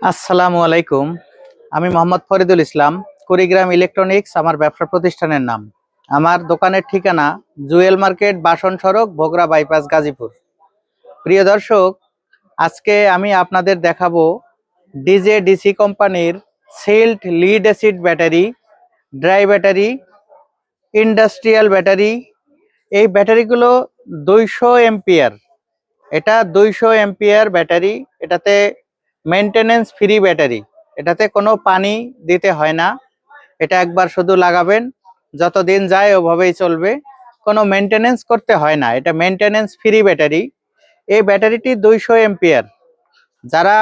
আসসালামু আলাইকুম। আমি মোহাম্মদ ফরিদুল ইসলাম। কুড়িগ্রাম ইলেকট্রনিক্স আমার ব্যবসা প্রতিষ্ঠানের নাম। আমার দোকানের ঠিকানা জুয়েল মার্কেট, বাসন সড়ক, ভোগড়া বাইপাস, গাজীপুর। প্রিয় দর্শক, আজকে আমি আপনাদের দেখাবো ডিজে ডিসি কোম্পানির silt lead acid battery, dry battery, industrial battery. এই ব্যাটারিগুলো 200 এম্পিয়ার। এটা 200 এম্পিয়ার ব্যাটারি। এটাতে মেইনটেনেন্স ফ্রি ব্যাটারি। এটাতে কোনো পানি দিতে হয় না। এটা একবার শুধু লাগাবেন, যতদিন যায় ওভাবেই চলবে, কোনো মেইনটেনেন্স করতে হয় না। এটা মেইনটেনেন্স ফ্রি ব্যাটারি। এই ব্যাটারিটি 200 এম্পিয়ার। যারা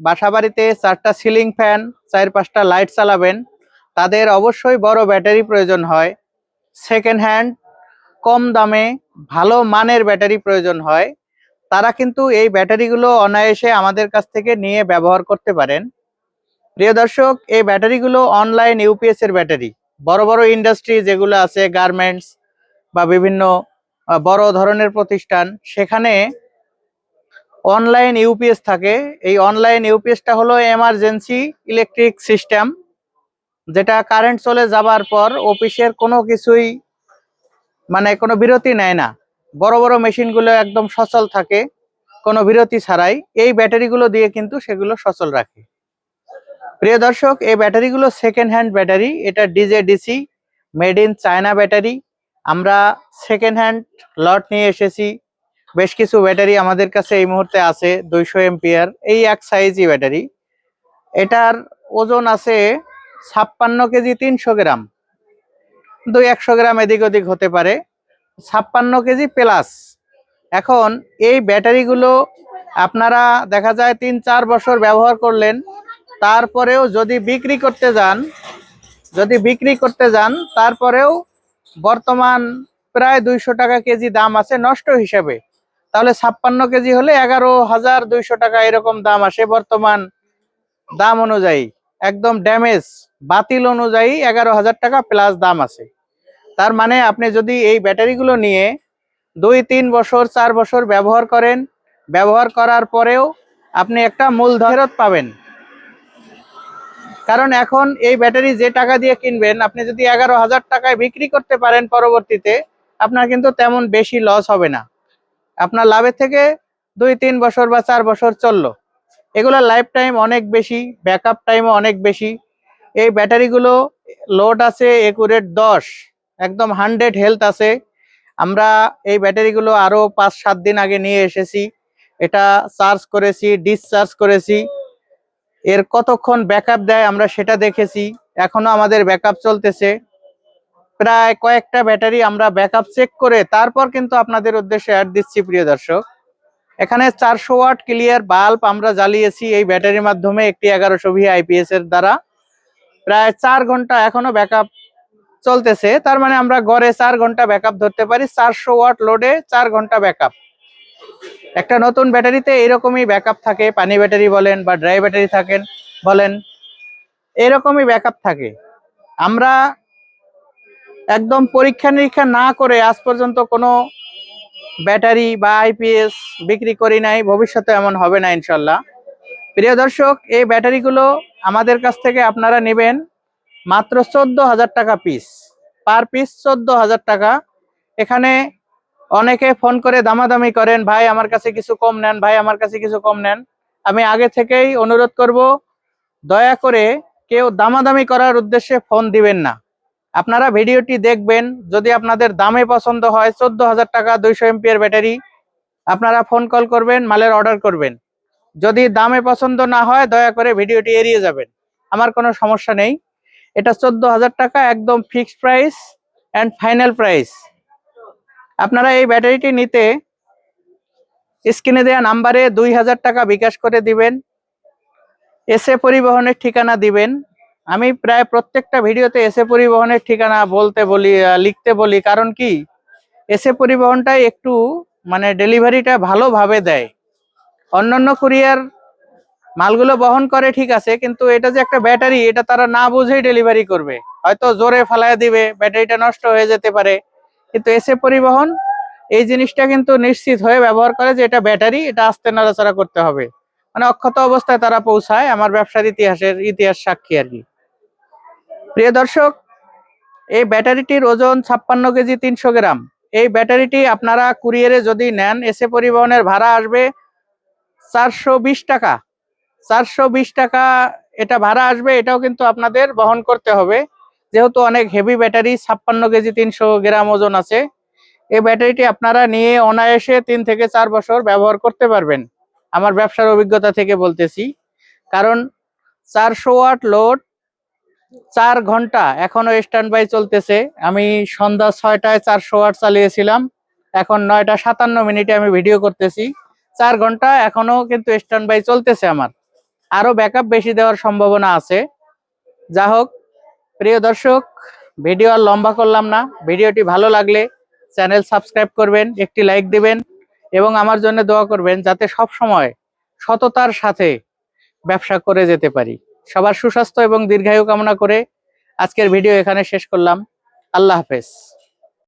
বাসাবাড়িতে 4টা সিলিং ফ্যান, 4-5টা লাইট চালাবেন, তাদের অবশ্যই বড় ব্যাটারি প্রয়োজন হয়। সেকেন্ড হ্যান্ড, কম দামে, ভালো মানের ব্যাটারি প্রয়োজন হয়। তারা কিন্তু এই ব্যাটারিগুলো অনায়াসে আমাদের কাছ থেকে নিয়ে ব্যবহার করতে পারেন। প্রিয় দর্শক, এই ব্যাটারিগুলো অনলাইন ইউপিএস এর ব্যাটারি। বড় বড় ইন্ডাস্ট্রি যেগুলো আছে, গার্মেন্টস বা বিভিন্ন বড় ধরনের প্রতিষ্ঠান, সেখানে অনলাইন ইউপিএস থাকে। এই অনলাইন ইউপিএসটা হলো এমার্জেন্সি ইলেকট্রিক সিস্টেম, যেটা কারেন্ট চলে যাবার পর অফিসের কোনো কিছুই কোনো বিরতি নেয় না। বড় বড় মেশিনগুলো একদম সচল থাকে কোনো বিরতি ছাড়াই। এই ব্যাটারিগুলো দিয়ে কিন্তু সেগুলো সচল রাখে। প্রিয় দর্শক, এই ব্যাটারিগুলো সেকেন্ড হ্যান্ড ব্যাটারি। এটা DJ DC made in China battery. আমরা সেকেন্ড হ্যান্ড লট নিয়ে এসেছি। বেশ কিছু ব্যাটারি আমাদের কাছে এই মুহূর্তে আছে 200 এম্পিয়ার, এই এক সাইজই ব্যাটারি। এটার ওজন আছে 56 কেজি 300 গ্রাম। 100 গ্রাম এদিক ওদিক হতে পারে। 56 কেজি প্লাস। এখন এই ব্যাটারিগুলো আপনারা দেখা যায় 3-4 বছর ব্যবহার করলেন, তারপরেও যদি বিক্রি করতে যান তারপরেও বর্তমান প্রায় 200 টাকা কেজি দাম আছে নষ্ট হিসাবে। তাহলে 56 কেজি হলে 11,200 টাকা এরকম দাম আসে বর্তমান দাম অনুযায়ী। একদম ড্যামেজ বাতিল অনুযায়ী 11,000 টাকা প্লাস দাম আছে। তার মানে আপনি যদি এই ব্যাটারিগুলো নিয়ে 2-3 বছর 4 বছর ব্যবহার করেন, ব্যবহার করার পরেও আপনি একটা মূলধন ফেরত পাবেন। কারণ এখন এই ব্যাটারি যে টাকা দিয়ে কিনবেন, আপনি যদি 11,000 টাকায় বিক্রি করতে পারেন পরবর্তীতে, আপনার কিন্তু তেমন বেশি লস হবে না। আপনার লাভের থেকে 2-3 বছর বা 4 বছর চললো। এগুলোর লাইফ টাইম অনেক বেশি, ব্যাকআপ টাইমও অনেক বেশি। এই ব্যাটারিগুলো লোড আছে একুরেট 10, একদম 100 হেলথ আছে। আমরা এই ব্যাটারিগুলো আরো 5-7 দিন আগে নিয়ে এসেছি। এটা চার্জ করেছি, ডিসচার্জ করেছি। এর কতক্ষণ ব্যাকআপ দেয় আমরা সেটা দেখেছি। এখনো আমাদের ব্যাকআপ চলতেছে। প্রায় কয়েকটা ব্যাটারি আমরা ব্যাকআপ চেক করে তারপর কিন্তু আপনাদের উদ্দেশ্যে অ্যাড দিচ্ছি। প্রিয় দর্শক, এখানে 400 ওয়াট ক্লিয়ার বাল্ব আমরা জ্বালিয়েছি এই ব্যাটারির মাধ্যমে, একটি 1100 ভি আইপিএস এর দ্বারা। প্রায় 4 ঘন্টা এখনো ব্যাকআপ চলতেছে। তার মানে আমরা গড়ে 4 ঘন্টা ব্যাকআপ ধরতে পারি। 400 ওয়াট লোডে 4 ঘন্টা ব্যাকআপ। একটা নতুন ব্যাটারিতে এরকমই ব্যাকআপ থাকে। পানি ব্যাটারি বলেন বা ড্রাই ব্যাটারি থাকেন বলেন, এরকমই ব্যাকআপ থাকে। আমরা একদম পরীক্ষা নিরীক্ষা না করে আজ পর্যন্ত কোনো ব্যাটারি বা আইপিএস বিক্রি করি নাই, ভবিষ্যতে এমন হবে না ইনশাল্লাহ। প্রিয় দর্শক, এই ব্যাটারিগুলো আমাদের কাছ থেকে আপনারা নেবেন মাত্র 14,000 টাকা পিস। পার পিস 14,000 টাকা। এখানে অনেকে ফোন করে দামাদামি করেন, ভাই আমার কাছে কিছু কম নেন, ভাই আমার কাছে কিছু কম নেন। আমি আগে থেকেই অনুরোধ করব, দয়া করে কেউ দামাদামি করার উদ্দেশ্যে ফোন দিবেন না। আপনারা ভিডিওটি দেখবেন, যদি আপনাদের দামে পছন্দ হয় 14,000 টাকা 200 এমপিয়ার ব্যাটারি, আপনারা ফোন কল করবেন, মালের অর্ডার করবেন। যদি দামে পছন্দ না হয় দয়া করে ভিডিওটি এড়িয়ে যাবেন, আমার কোনো সমস্যা নেই। এটা 14,000 টাকা একদম fixed price and final price. আপনারা এই ব্যাটারিটি নিতে স্ক্রিনে দেওয়া নাম্বারে 2,000 টাকা বিকাশ করে দিবেন। এসে পরিবহনের ঠিকানা দিবেন। আমি প্রায় প্রত্যেকটা ভিডিওতে এসে পরিবহনের ঠিকানা বলতে বলি, লিখতে বলি। কারণ কি, এসে পরিবহনটাই একটু ডেলিভারিটা ভালোভাবে দেয়। অন্যান্য কুরিয়ার মালগুলো বহন করে ঠিক আছে, কিন্তু এটা যে একটা ব্যাটারি, এটা তারা না বুঝেই ডেলিভারি করবে। হয়তো জোরে ফালায় দিবে, ব্যাটারিটা নষ্ট হয়ে যেতে পারে। কিন্তু এসে পরিবহন এই জিনিসটা কিন্তু নিশ্চিত হয়ে ব্যবহার করে যে এটা ব্যাটারি, এটা আস্তে নাড়াচাড়া করতে হবে। মানে অক্ষত অবস্থায় তারা পৌঁছায়। আমার ব্যবসার ইতিহাস সাক্ষী আর কি। প্রিয় দর্শক, এই ব্যাটারিটির ওজন 56 কেজি 300 গ্রাম। এই ব্যাটারিটি আপনারা কুরিয়ারে যদি নেন, এসে পরিবহনের ভাড়া আসবে 420 টাকা। 420 টাকা এটা ভাড়া আসবে, এটাও কিন্তু আপনাদের বহন করতে হবে, যেহেতু অনেক হেভি ব্যাটারি, 56 কেজি 300 গ্রাম ওজন আছে। এই ব্যাটারিটি আপনারা নিয়ে অনায়াসে 3 থেকে 4 বছর ব্যবহার করতে পারবেন, আমার ব্যবসার অভিজ্ঞতা থেকে বলতেছি। কারণ 400 ওয়াট লোড 4 ঘন্টা এখনো স্ট্যান্ড বাই চলতেছে। আমি সন্ধ্যা 6টায় 400 ওয়াট চালিয়েছিলাম, এখন 9টা 57 মিনিটে আমি ভিডিও করতেছি। 4 ঘন্টা এখনো কিন্তু স্ট্যান্ড বাই চলতেছে আমার। আরো ব্যাকআপ বেশি দেওয়ার সম্ভাবনা আছে। যা হোক প্রিয় দর্শক, ভিডিও আর লম্বা করলাম না। ভিডিওটি ভালো লাগলে চ্যানেল সাবস্ক্রাইব করবেন, একটি লাইক দিবেন এবং আমার জন্য দোয়া করবেন, যাতে সব সময় সততার সাথে ব্যবসা করে যেতে পারি। সবার সুস্বাস্থ্য এবং দীর্ঘায়ু কামনা করে আজকের ভিডিও এখানে শেষ করলাম। আল্লাহ হাফেজ।